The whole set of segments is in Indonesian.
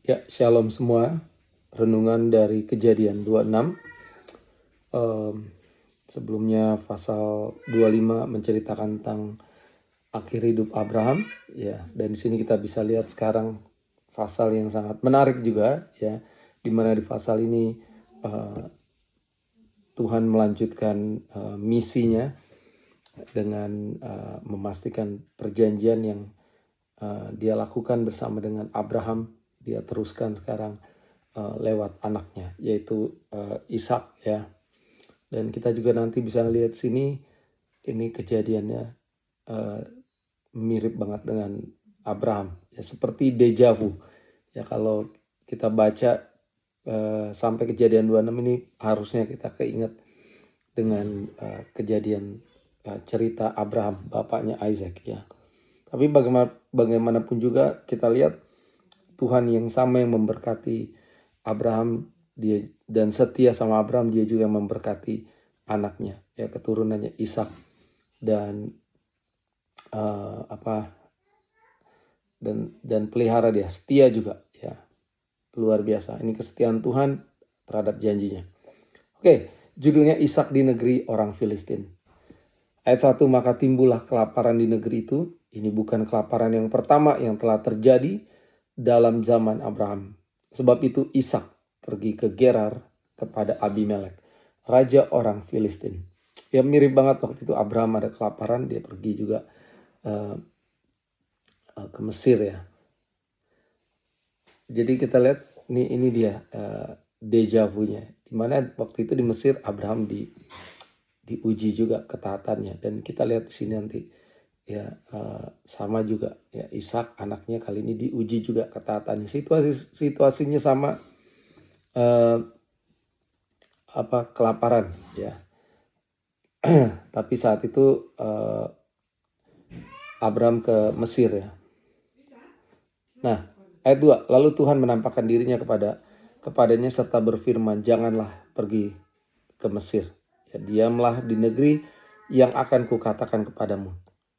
Ya, shalom semua. Renungan dari Kejadian 26. Sebelumnya pasal 25 menceritakan tentang akhir hidup Abraham, ya. Dan di sini kita bisa lihat sekarang pasal yang sangat menarik juga, ya. Di mana di pasal ini Tuhan melanjutkan misinya dengan memastikan perjanjian yang dia lakukan bersama dengan Abraham. Dia teruskan sekarang lewat anaknya, yaitu Ishak, ya. Dan kita juga nanti bisa lihat sini, ini kejadiannya mirip banget dengan Abraham, ya, seperti deja vu. Ya, kalau kita baca sampai Kejadian 26 ini harusnya kita keinget dengan kejadian cerita Abraham, bapaknya Isaac, ya. Tapi bagaimanapun juga kita lihat Tuhan yang sama yang memberkati Abraham, dia dan setia sama Abraham, dia juga memberkati anaknya, ya, keturunannya Ishak, dan dan pelihara dia, setia juga, ya, luar biasa. Ini kesetiaan Tuhan terhadap janjinya. Oke, judulnya Ishak di negeri orang Filistin. Ayat 1, maka timbullah kelaparan di negeri itu. Ini bukan kelaparan yang pertama yang telah terjadi dalam zaman Abraham. Sebab itu Ishak pergi ke Gerar kepada Abimelek, raja orang Filistin. Ya, mirip banget waktu itu Abraham ada kelaparan, dia pergi juga ke Mesir, ya. Jadi kita lihat ini dia deja vu-nya. Dimana waktu itu di Mesir Abraham diuji juga ketaatannya, dan kita lihat di sini nanti, ya, sama juga, ya, Ishak anaknya kali ini diuji juga ketaatannya. Situasinya sama, kelaparan, ya. Tapi saat itu Abraham ke Mesir, ya. Nah, ayat 2, lalu Tuhan menampakkan dirinya kepadanya serta berfirman, janganlah pergi ke Mesir, ya, diamlah di negeri yang akan kukatakan kepadamu,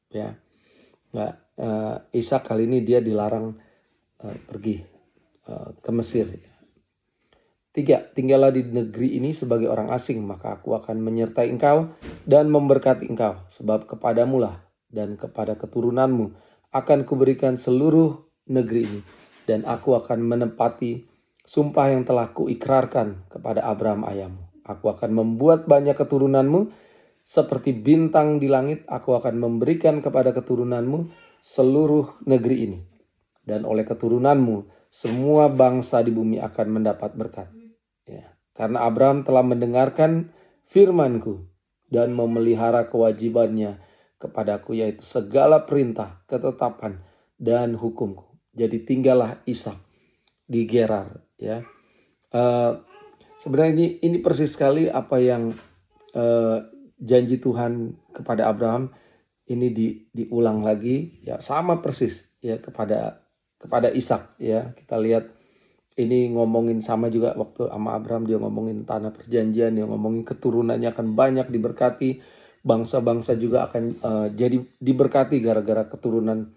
ya. Nah, Ishak kali ini dia dilarang pergi ke Mesir, ya. 3, tinggallah di negeri ini sebagai orang asing, maka aku akan menyertai engkau dan memberkati engkau, sebab kepadamulah dan kepada keturunanmu akan kuberikan seluruh negeri ini, dan aku akan menepati sumpah yang telah kuikrarkan kepada Abraham ayahmu. Aku akan membuat banyak keturunanmu seperti bintang di langit. Aku akan memberikan kepada keturunanmu seluruh negeri ini, dan oleh keturunanmu semua bangsa di bumi akan mendapat berkat. Ya, karena Abraham telah mendengarkan firman-Ku dan memelihara kewajibannya kepadaku, yaitu segala perintah, ketetapan, dan hukum-Ku. Jadi tinggallah Ishak di Gerar, ya. Sebenarnya ini persis sekali apa yang janji Tuhan kepada Abraham ini diulang lagi, ya, sama persis, ya, kepada Ishak, ya. Kita lihat ini ngomongin sama juga waktu sama Abraham, dia ngomongin tanah perjanjian, dia ngomongin keturunannya akan banyak diberkati, bangsa-bangsa juga akan jadi diberkati gara-gara keturunan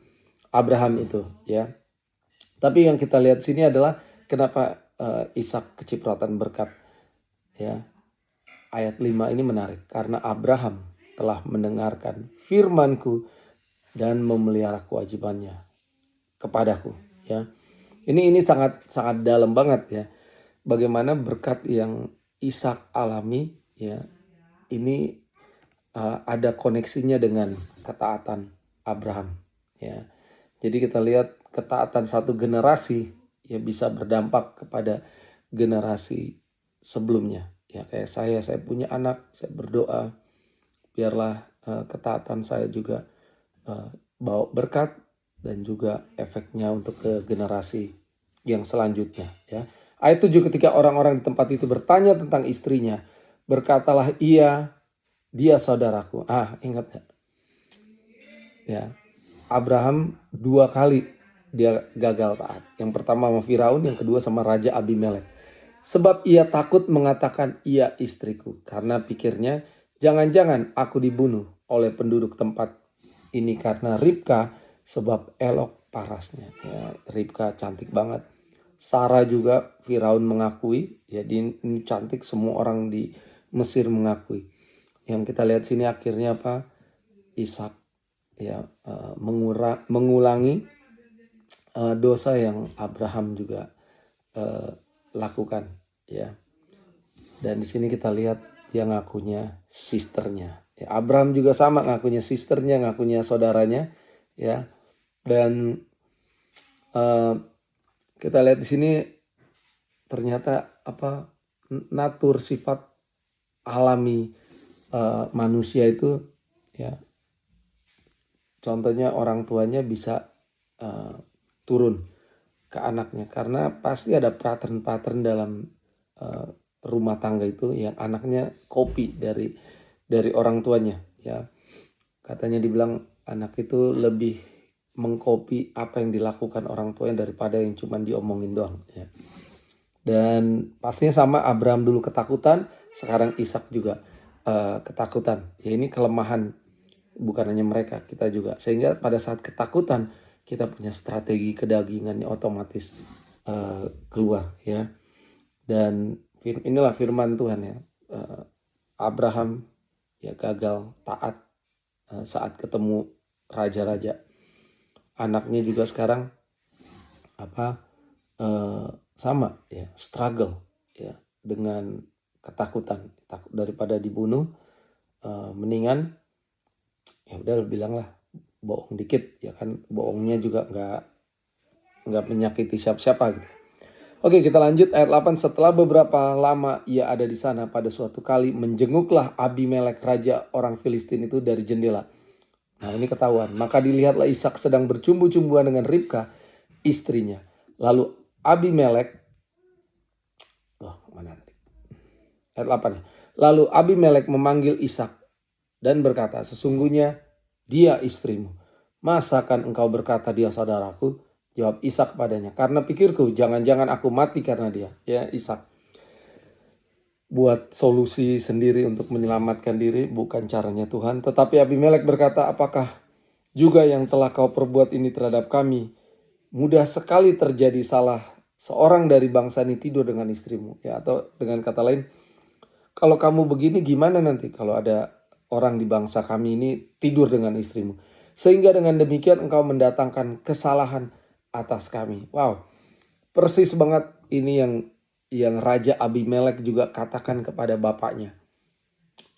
Abraham itu, ya. Tapi yang kita lihat sini adalah kenapa Ishak kecipratan berkat, ya. Ayat 5 ini menarik, karena Abraham telah mendengarkan firman-Ku dan memelihara kewajibannya kepadaku, ya. Ini sangat sangat dalam banget, ya. Bagaimana berkat yang Ishak alami, ya, ini ada koneksinya dengan ketaatan Abraham, ya. Jadi kita lihat ketaatan satu generasi, ya, bisa berdampak kepada generasi sebelumnya, ya. Kayak saya punya anak, saya berdoa biarlah ketaatan saya juga bawa berkat dan juga efeknya untuk ke generasi yang selanjutnya, ya. Ayat 7, ketika orang-orang di tempat itu bertanya tentang istrinya, berkatalah ia, dia saudaraku. Ingat gak? Ya, Abraham 2 kali dia gagal taat. Yang pertama sama Firaun, yang kedua sama Raja Abimelek. Sebab ia takut mengatakan ia istriku, karena pikirnya jangan-jangan aku dibunuh oleh penduduk tempat ini karena Ribka, sebab elok parasnya. Ya, Ribka cantik banget. Sarah juga Firaun mengakui, ya ini cantik, semua orang di Mesir mengakui. Yang kita lihat sini akhirnya apa? Ishak ya mengulangi dosa yang Abraham juga lakukan, ya. Dan di sini kita lihat dia ngakunya sisternya. Ya, Abraham juga sama, ngakunya sisternya, ngakunya saudaranya, ya. Dan kita lihat di sini ternyata apa, natur sifat alami manusia itu, ya. Contohnya orang tuanya bisa turun ke anaknya, karena pasti ada pattern-pattern dalam rumah tangga itu yang anaknya copy dari orang tuanya, ya. Katanya dibilang anak itu lebih mengcopy apa yang dilakukan orang tuanya daripada yang cuma diomongin doang, ya. Dan pastinya sama, Abraham dulu ketakutan, sekarang Ishak juga ketakutan. Ya, ini kelemahan bukan hanya mereka, kita juga. Sehingga pada saat ketakutan kita punya strategi kedagingannya otomatis keluar, ya. Dan inilah firman Tuhan, ya. Abraham ya gagal taat saat ketemu raja-raja. Anaknya juga sekarang apa sama, ya, struggle, ya, dengan ketakutan, takut daripada dibunuh, mendingan ya udah bilanglah bohong dikit, ya kan, bohongnya juga nggak menyakiti siapa-siapa gitu. Oke, kita lanjut ayat 8. Setelah beberapa lama ia ada di sana, pada suatu kali menjenguklah Abimelek raja orang Filistin itu dari jendela. Nah, ini ketahuan. Maka dilihatlah Ishak sedang bercumbu-cumbuan dengan Ribka istrinya. Lalu Abimelek, mana tadi? Ayat 8 ya. Lalu Abimelek memanggil Ishak dan berkata, sesungguhnya dia istrimu. Masakan engkau berkata dia saudaraku? Jawab Ishak padanya, karena pikirku jangan-jangan aku mati karena dia. Ya, Ishak buat solusi sendiri untuk menyelamatkan diri, bukan caranya Tuhan. Tetapi Abimelek berkata, apakah juga yang telah kau perbuat ini terhadap kami? Mudah sekali terjadi salah seorang dari bangsa ini tidur dengan istrimu. Ya, atau dengan kata lain, kalau kamu begini gimana nanti kalau ada orang di bangsa kami ini tidur dengan istrimu? Sehingga dengan demikian engkau mendatangkan kesalahan atas kami. Wow, persis banget ini yang Raja Abimelek juga katakan kepada bapaknya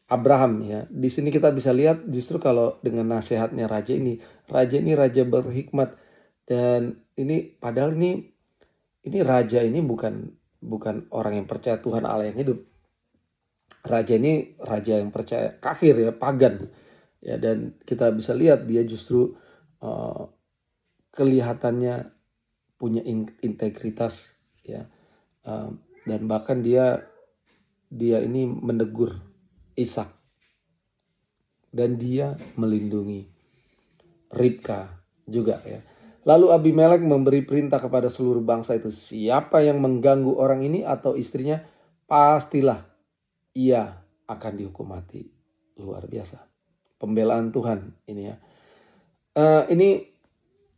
Abraham, ya. Di sini kita bisa lihat justru kalau dengan nasihatnya raja ini raja berhikmat, dan ini padahal ini raja ini bukan orang yang percaya Tuhan Allah yang hidup. Raja ini raja yang percaya kafir, ya, pagan, ya. Dan kita bisa lihat dia justru kelihatannya punya integritas, ya, dan bahkan dia ini menegur Ishak dan dia melindungi Ribka juga, ya. Lalu Abimelek memberi perintah kepada seluruh bangsa itu, siapa yang mengganggu orang ini atau istrinya, pastilah ia akan dihukum mati. Luar biasa pembelaan Tuhan ini, ya. Ini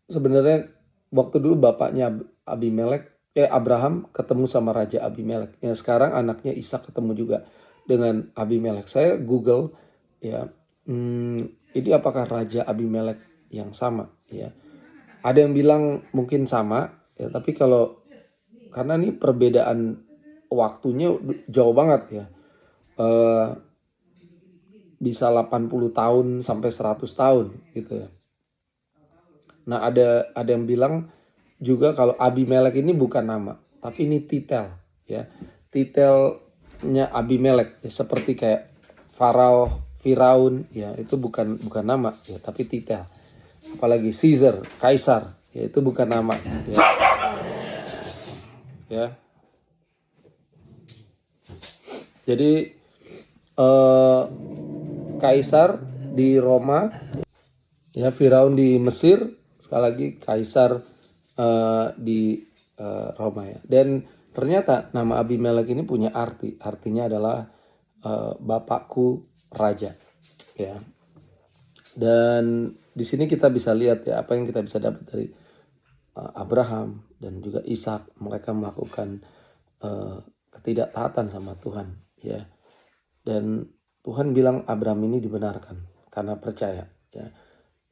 sebenarnya waktu dulu bapaknya Abraham ketemu sama Raja Abimelek. Ya, sekarang anaknya Ishak ketemu juga dengan Abimelek. Saya Google, ya, ini apakah Raja Abimelek yang sama, ya. Ada yang bilang mungkin sama, ya, tapi karena ini perbedaan waktunya jauh banget, ya. Bisa 80 tahun sampai 100 tahun gitu, ya. Nah, ada yang bilang juga kalau Abimelek ini bukan nama, tapi ini titel, ya. Titelnya Abimelek, ya, seperti kayak Firaun, ya, itu bukan nama, ya, tapi titel. Apalagi Caesar, Kaisar, ya, itu bukan nama, ya. Ya. Jadi Kaisar di Roma, ya, Firaun di Mesir, sekali lagi Kaisar di Roma, ya. Dan ternyata nama Abimelek ini punya artinya adalah bapakku raja, ya. Dan di sini kita bisa lihat, ya, apa yang kita bisa dapat dari Abraham, dan juga Ishak, mereka melakukan ketidaktaatan sama Tuhan, ya. Dan Tuhan bilang Abraham ini dibenarkan karena percaya, ya.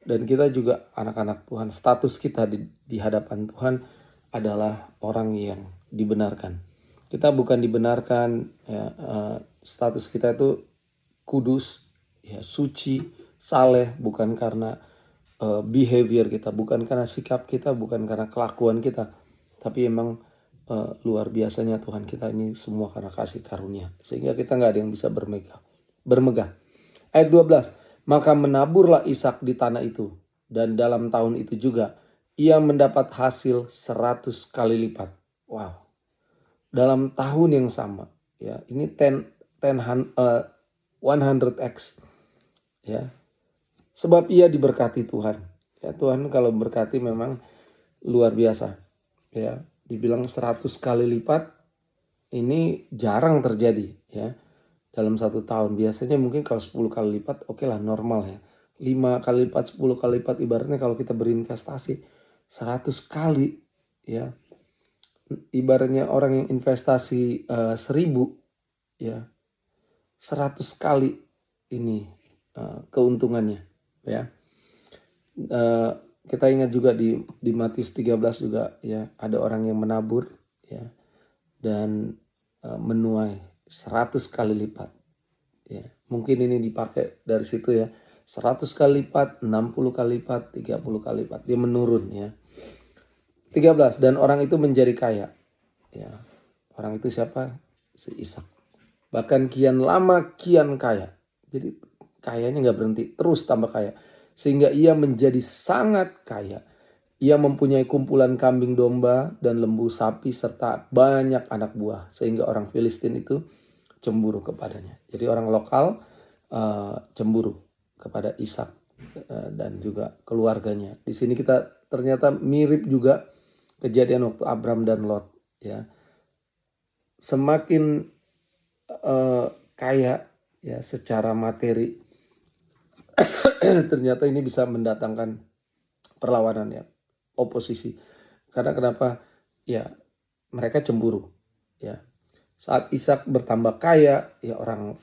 Dan kita juga anak-anak Tuhan, status kita di hadapan Tuhan adalah orang yang dibenarkan. Kita bukan dibenarkan, ya, status kita itu kudus, ya, suci, saleh, bukan karena behavior kita, bukan karena sikap kita, bukan karena kelakuan kita, tapi emang luar biasanya Tuhan kita ini semua karena kasih karunia, sehingga kita nggak ada yang bisa bermegah. Ayat 12, maka menaburlah Ishak di tanah itu, dan dalam tahun itu juga ia mendapat hasil 100 kali lipat. Wow, dalam tahun yang sama, ya, ini 100x, ya. Sebab ia diberkati Tuhan. Ya, Tuhan kalau berkati memang luar biasa, ya. Dibilang 100 kali lipat, ini jarang terjadi, ya, dalam satu tahun. Biasanya mungkin kalau 10 kali lipat oke lah, normal, ya. 5 kali lipat, 10 kali lipat, ibaratnya kalau kita berinvestasi 100 kali, ya. Ibaratnya orang yang investasi 1000, ya, 100 kali ini keuntungannya, ya. Kita ingat juga di Matius 13 juga, ya, ada orang yang menabur, ya, dan menuai 100 kali lipat, ya. Mungkin ini dipakai dari situ, ya, 100 kali lipat, 60 kali lipat, 30 kali lipat, dia menurun, ya. 13, dan orang itu menjadi kaya, ya. Orang itu siapa? Si Ishak. Bahkan kian lama kian kaya. Jadi kayanya nggak berhenti, terus tambah kaya. Sehingga ia menjadi sangat kaya. Ia mempunyai kumpulan kambing domba dan lembu sapi serta banyak anak buah. Sehingga orang Filistin itu cemburu kepadanya. Jadi orang lokal cemburu kepada Ishak dan juga keluarganya. Di sini kita ternyata mirip juga kejadian waktu Abram dan Lot, ya. Semakin kaya, ya, secara materi, ternyata ini bisa mendatangkan perlawanan, ya, oposisi. Karena kenapa? Ya, mereka cemburu, ya. Saat Ishak bertambah kaya, ya, orang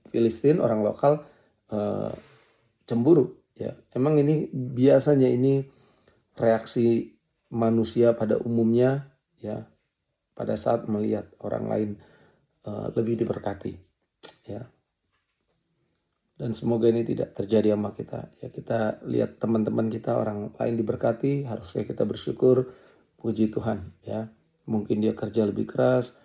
Filistin, orang lokal cemburu, ya. Emang ini biasanya ini reaksi manusia pada umumnya, ya, pada saat melihat orang lain lebih diberkati, ya. Dan semoga ini tidak terjadi sama kita, ya. Kita lihat teman-teman kita orang lain diberkati, harusnya kita bersyukur, puji Tuhan, ya. Mungkin dia kerja lebih keras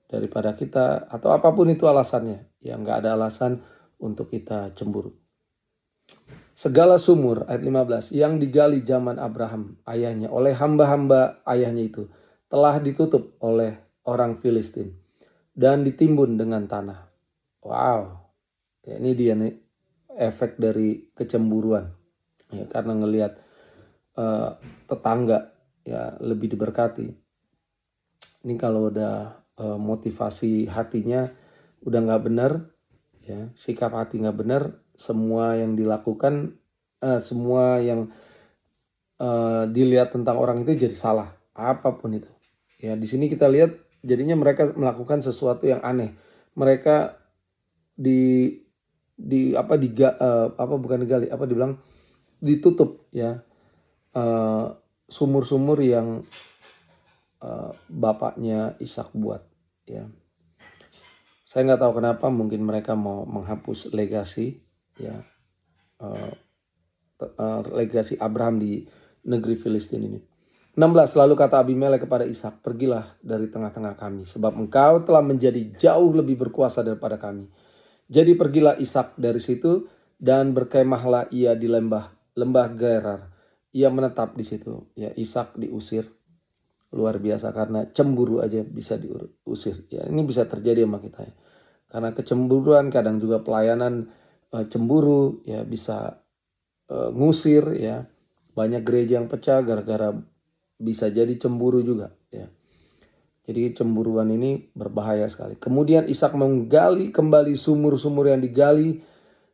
daripada kita, atau apapun itu alasannya, ya, nggak ada alasan untuk kita cemburu. Segala sumur, ayat 15, yang digali zaman Abraham ayahnya oleh hamba-hamba ayahnya itu telah ditutup oleh orang Filistin dan ditimbun dengan tanah. Wow, ya, ini dia nih efek dari kecemburuan, ya, karena ngelihat tetangga, ya, lebih diberkati. Ini kalau udah motivasi hatinya udah nggak benar, ya, sikap hati nggak benar, semua yang dilakukan, semua yang dilihat tentang orang itu jadi salah, apapun itu, ya. Di sini kita lihat jadinya mereka melakukan sesuatu yang aneh. Mereka ditutup, ya, sumur-sumur yang bapaknya Ishak buat, ya. Saya nggak tahu kenapa, mungkin mereka mau menghapus legasi, ya, legasi Abraham di negeri Filistin ini. 16, lalu kata Abimelek kepada Ishak, pergilah dari tengah-tengah kami, sebab engkau telah menjadi jauh lebih berkuasa daripada kami. Jadi pergilah Ishak dari situ dan berkemahlah ia di lembah Gerar. Ia menetap di situ, ya. Ishak diusir, luar biasa, karena cemburu aja bisa diusir, ya. Ini bisa terjadi sama kita, ya. Karena kecemburuan, kadang juga pelayanan cemburu, ya, bisa ngusir, ya. Banyak gereja yang pecah gara-gara bisa jadi cemburu juga, ya. Jadi cemburuan ini berbahaya sekali. Kemudian Ishak menggali kembali sumur-sumur yang digali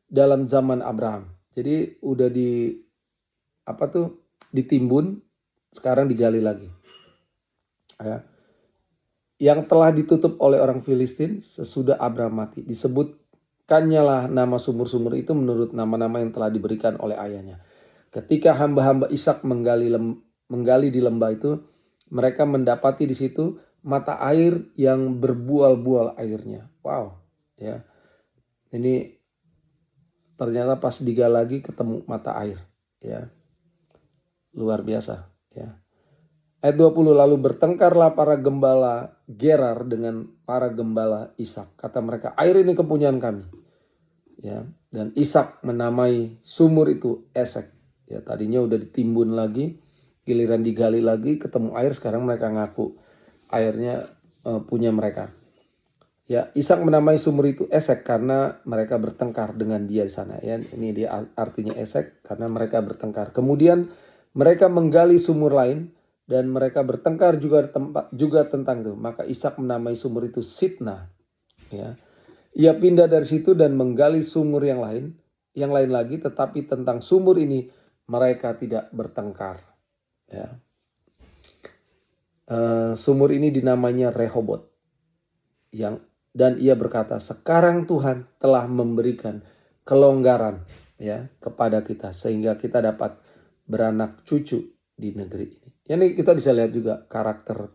dalam zaman Abraham. Jadi udah ditimbun, sekarang digali lagi. Ya. Yang telah ditutup oleh orang Filistin sesudah Abraham mati. Disebutkannya lah nama sumur-sumur itu menurut nama-nama yang telah diberikan oleh ayahnya. Ketika hamba-hamba Ishak menggali di lembah itu, mereka mendapati di situ mata air yang berbual-bual airnya. Wow, ya. Ini ternyata pas digali lagi ketemu mata air, ya. Luar biasa, ya. Ayat 20, lalu bertengkarlah para gembala Gerar dengan para gembala Ishak. Kata mereka, air ini kepunyaan kami. Ya, dan Ishak menamai sumur itu Esek. Ya, tadinya udah ditimbun lagi, giliran digali lagi, ketemu air, sekarang mereka ngaku airnya punya mereka. Ya, Ishak menamai sumur itu Esek karena mereka bertengkar dengan dia di sana. Ya, ini dia artinya Esek karena mereka bertengkar. Kemudian mereka menggali sumur lain dan mereka bertengkar juga tentang itu. Maka Ishak menamai sumur itu Sitna. Ya. Ia pindah dari situ dan menggali sumur yang lain lagi, tetapi tentang sumur ini mereka tidak bertengkar. Ya. Sumur ini dinamanya Rehobot. Dan ia berkata, sekarang Tuhan telah memberikan kelonggaran ya kepada kita sehingga kita dapat beranak cucu di negeri ini. Ini kita bisa lihat juga karakter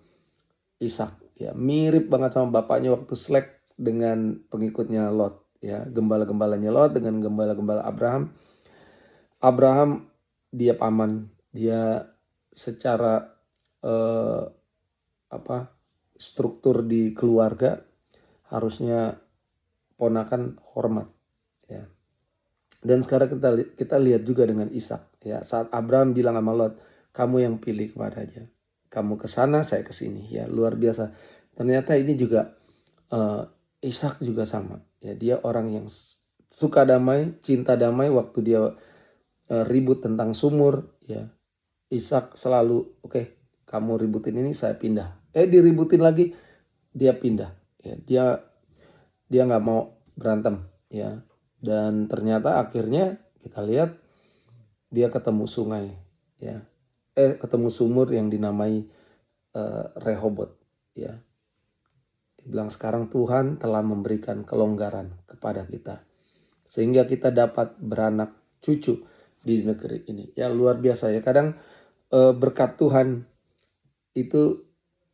Ishak ya, mirip banget sama bapaknya waktu Slek dengan pengikutnya Lot ya, gembala-gembalanya Lot dengan gembala-gembala Abraham. Abraham dia paman, dia secara struktur di keluarga harusnya ponakan hormat ya. Dan sekarang kita lihat juga dengan Ishak ya, saat Abraham bilang sama Lot, kamu yang pilih kepadanya, kamu ke sana saya ke sini ya, luar biasa. Ternyata ini juga Ishak juga sama ya, dia orang yang suka damai, cinta damai. Waktu dia ribut tentang sumur ya, Ishak selalu oke, kamu ributin ini saya pindah, diributin lagi dia pindah ya, dia nggak mau berantem ya. Dan ternyata akhirnya kita lihat dia ketemu sungai ya, ketemu sumur yang dinamai Rehobot ya. Dia bilang sekarang Tuhan telah memberikan kelonggaran kepada kita sehingga kita dapat beranak cucu di negeri ini ya. Luar biasa ya, kadang berkat Tuhan itu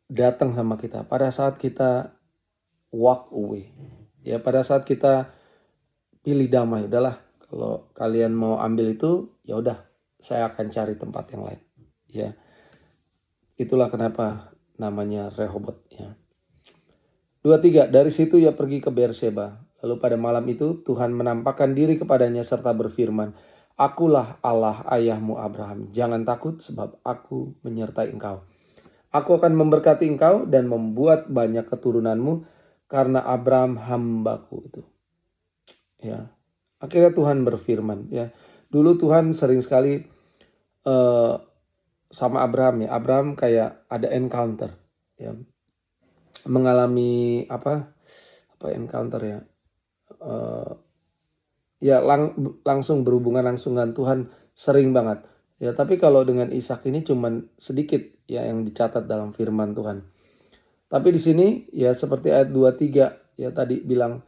datang sama kita pada saat kita walk away ya, pada saat kita pilih damai. Udahlah, kalau kalian mau ambil itu ya udah, saya akan cari tempat yang lain ya. Itulah kenapa namanya Rehobot ya. 23, dari situ ia pergi ke Berseba. Lalu pada malam itu Tuhan menampakkan diri kepadanya serta berfirman, akulah Allah ayahmu Abraham, jangan takut sebab aku menyertai engkau. Aku akan memberkati engkau dan membuat banyak keturunanmu karena Abraham hambaku itu. Ya, akhirnya Tuhan berfirman ya. Dulu Tuhan sering sekali sama Abraham ya. Abraham kayak ada encounter ya, mengalami apa encounter ya, ya langsung berhubungan langsung dengan Tuhan sering banget ya. Tapi kalau dengan Ishak ini cuman sedikit ya yang dicatat dalam firman Tuhan. Tapi di sini ya seperti ayat 23 ya tadi bilang,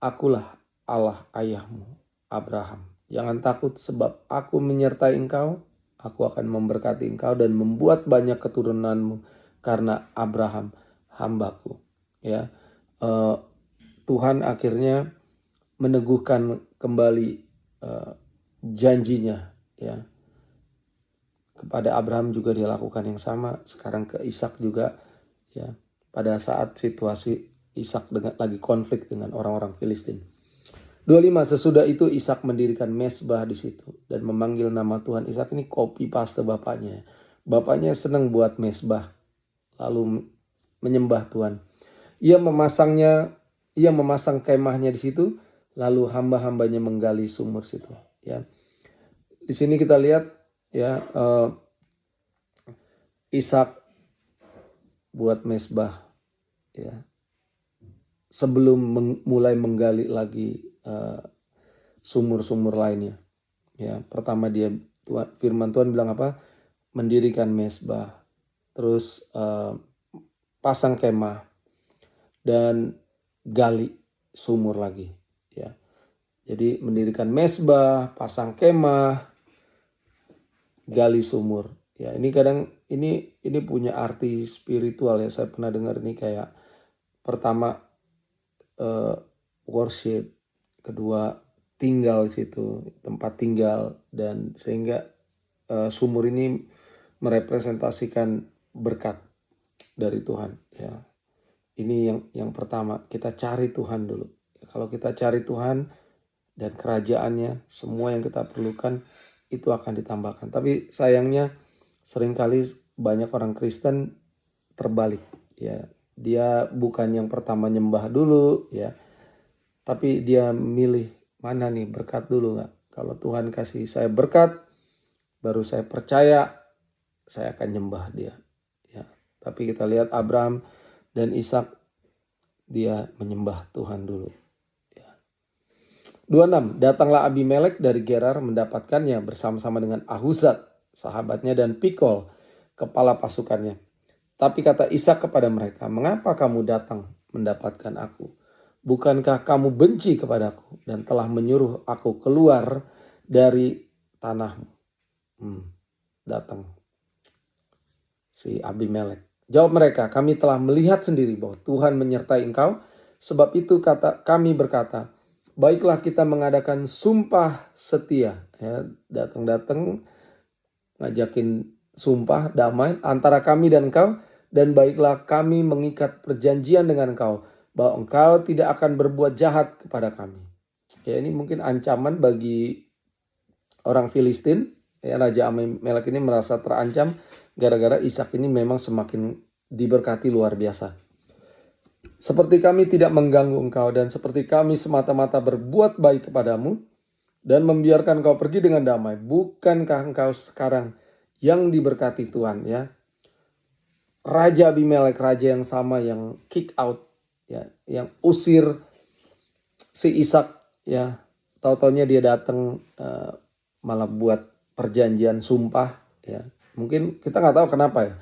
akulah Allah ayahmu Abraham, jangan takut sebab aku menyertai engkau, aku akan memberkati engkau dan membuat banyak keturunanmu karena Abraham hambaku ya. Tuhan akhirnya meneguhkan kembali janjinya ya. Kepada Abraham juga dia lakukan yang sama, sekarang ke Ishak juga ya, pada saat situasi Ishak lagi konflik dengan orang-orang Filistin. 25, sesudah itu Ishak mendirikan mezbah di situ dan memanggil nama Tuhan. Ishak ini copy paste bapaknya. Bapaknya senang buat mezbah lalu menyembah Tuhan. Ia memasang kemahnya di situ, lalu hamba-hambanya menggali sumur situ ya. Di sini kita lihat ya, Ishak buat mezbah ya, sebelum mulai menggali lagi sumur-sumur lainnya ya. Pertama dia firman Tuhan bilang apa? mendirikan mezbah, terus pasang kemah dan gali sumur lagi, ya. Jadi mendirikan mezbah, pasang kemah, gali sumur. Ya, ini kadang ini punya arti spiritual ya. Saya pernah dengar ini kayak pertama worship, kedua tinggal di situ, tempat tinggal, dan sehingga sumur ini merepresentasikan berkat dari Tuhan, ya. Ini yang pertama, kita cari Tuhan dulu. Kalau kita cari Tuhan dan kerajaannya, semua yang kita perlukan itu akan ditambahkan. Tapi sayangnya seringkali banyak orang Kristen terbalik, ya. Dia bukan yang pertama nyembah dulu, ya. Tapi dia milih mana nih berkat dulu nggak? Kalau Tuhan kasih saya berkat, baru saya percaya saya akan nyembah dia, ya. Tapi kita lihat Abraham dan Ishak, dia menyembah Tuhan dulu. 26. Datanglah Abimelek dari Gerar mendapatkannya bersama-sama dengan Ahuzat, sahabatnya, dan Pikol, kepala pasukannya. Tapi kata Ishak kepada mereka, "Mengapa kamu datang mendapatkan aku? Bukankah kamu benci kepadaku dan telah menyuruh aku keluar dari tanahmu?" Datang si Abimelek. Jawab mereka, "Kami telah melihat sendiri bahwa Tuhan menyertai engkau. Sebab itu kami berkata, baiklah kita mengadakan sumpah setia." Ya, datang ngajakin sumpah damai antara kami dan engkau. Dan baiklah kami mengikat perjanjian dengan engkau, bahwa engkau tidak akan berbuat jahat kepada kami. Ya, ini mungkin ancaman bagi orang Filistin. Ya, Raja Abimelek ini merasa terancam gara-gara Ishak ini memang semakin diberkati luar biasa. "Seperti kami tidak mengganggu engkau dan seperti kami semata-mata berbuat baik kepadamu dan membiarkan engkau pergi dengan damai, bukankah engkau sekarang yang diberkati Tuhan?" Ya, Raja Abimelek, raja yang sama yang kick out, ya, yang usir si Ishak, ya. Tahu-taunya dia datang malah buat perjanjian sumpah, ya. Mungkin kita nggak tahu kenapa, ya.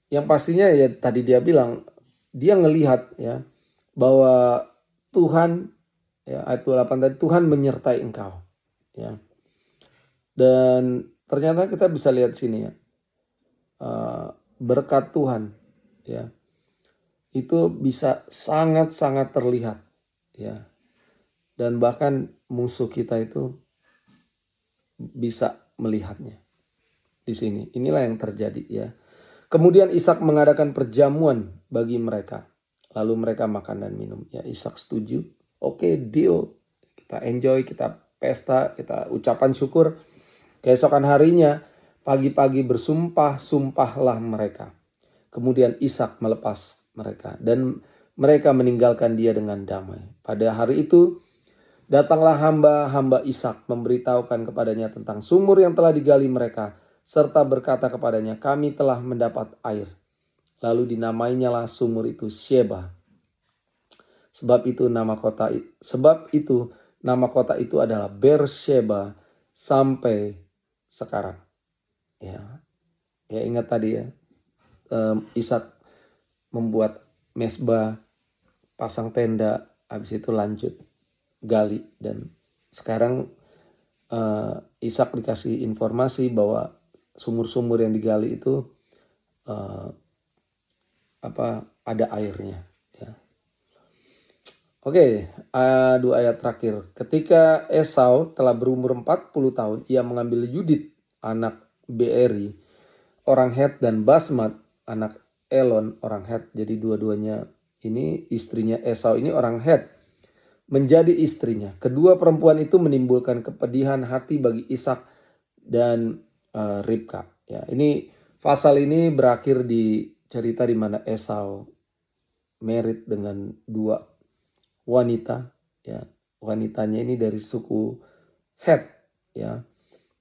Yang pastinya ya tadi dia bilang, dia ngelihat, ya, bahwa Tuhan, ya, ayat 28 tadi, Tuhan menyertai engkau, ya. Dan ternyata kita bisa lihat sini, ya, berkat Tuhan, ya, itu bisa sangat-sangat terlihat, ya. Dan bahkan musuh kita itu bisa melihatnya di sini. Inilah yang terjadi, ya. Kemudian Ishak mengadakan perjamuan bagi mereka. Lalu mereka makan dan minum. Ya, Ishak setuju. Oke, deal. Kita enjoy, kita pesta, kita ucapan syukur. Keesokan harinya, pagi-pagi bersumpah-sumpahlah mereka. Kemudian Ishak melepas mereka dan mereka meninggalkan dia dengan damai. Pada hari itu, datanglah hamba-hamba Ishak memberitahukan kepadanya tentang sumur yang telah digali mereka, serta berkata kepadanya, "Kami telah mendapat air." Lalu dinamainyalah sumur itu Sheba. Sebab itu nama kota itu adalah Beersheba sampai sekarang. Ya, ya, ingat tadi, ya, Ishak membuat mezbah, pasang tenda, habis itu lanjut gali, dan sekarang Ishak dikasih informasi bahwa sumur-sumur yang digali itu ada airnya, ya. Oke, 2 ayat terakhir. Ketika Esau telah berumur 40 tahun, ia mengambil Yudit anak Beeri orang Het dan Basmat anak Elon orang Het. Jadi dua-duanya ini istrinya Esau ini orang Het, menjadi istrinya. Kedua perempuan itu menimbulkan kepedihan hati bagi Ishak dan Ribka. Ya, ini pasal ini berakhir di cerita di mana Esau married dengan 2 wanita, ya. Wanitanya ini dari suku Het, ya.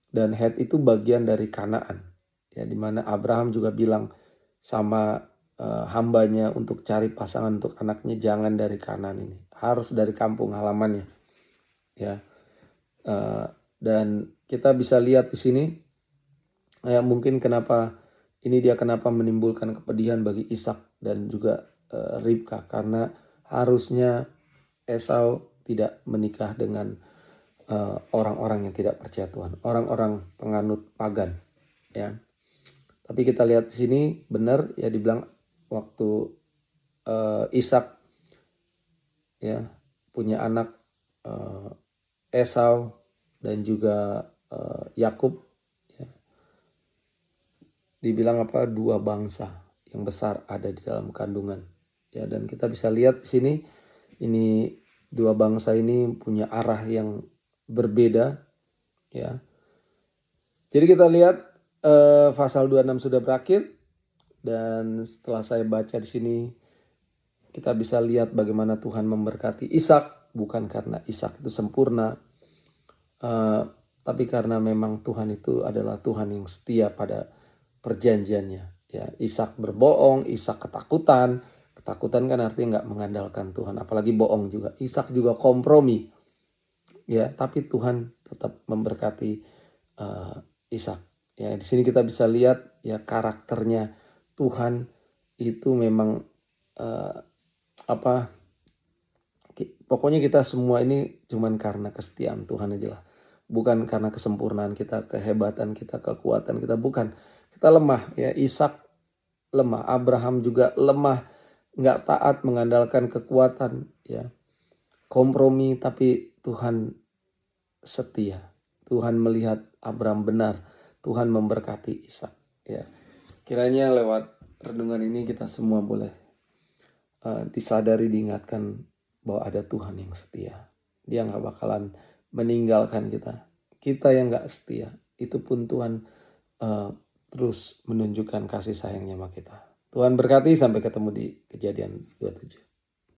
Dan Het itu bagian dari Kanaan, ya, di mana Abraham juga bilang sama hambanya untuk cari pasangan untuk anaknya, jangan dari Kanaan ini, harus dari kampung halamannya, ya. Dan kita bisa lihat di sini Mungkin kenapa menimbulkan kepedihan bagi Ishak dan juga Ribka, karena harusnya Esau tidak menikah dengan orang-orang yang tidak percaya Tuhan, orang-orang penganut pagan, ya. Tapi kita lihat di sini benar ya, dibilang waktu Ishak ya punya anak Esau dan juga Yakub, ya, dibilang dua bangsa yang besar ada di dalam kandungan, ya. Dan kita bisa lihat di sini, ini dua bangsa ini punya arah yang berbeda, ya. Jadi kita lihat pasal 26 sudah berakhir, dan setelah saya baca di sini kita bisa lihat bagaimana Tuhan memberkati Ishak, bukan karena Ishak itu sempurna, tapi karena memang Tuhan itu adalah Tuhan yang setia pada perjanjiannya. Ya, Ishak berbohong, Ishak ketakutan kan artinya nggak mengandalkan Tuhan, apalagi bohong juga. Ishak juga kompromi, ya, tapi Tuhan tetap memberkati Ishak. Ya, di sini kita bisa lihat ya karakternya Tuhan itu memang pokoknya kita semua ini cuman karena kesetiaan Tuhan aja lah. Bukan karena kesempurnaan kita, kehebatan kita, kekuatan kita, bukan. Kita lemah ya, Ishak lemah, Abraham juga lemah, nggak taat, mengandalkan kekuatan, ya. Kompromi, tapi Tuhan setia. Tuhan melihat Abraham benar, Tuhan memberkati Ishak, ya. Kiranya lewat renungan ini kita semua boleh disadari, diingatkan bahwa ada Tuhan yang setia. Dia nggak bakalan meninggalkan kita. Kita yang nggak setia, itu pun Tuhan terus menunjukkan kasih sayangnya sama kita. Tuhan berkati, sampai ketemu di Kejadian 27.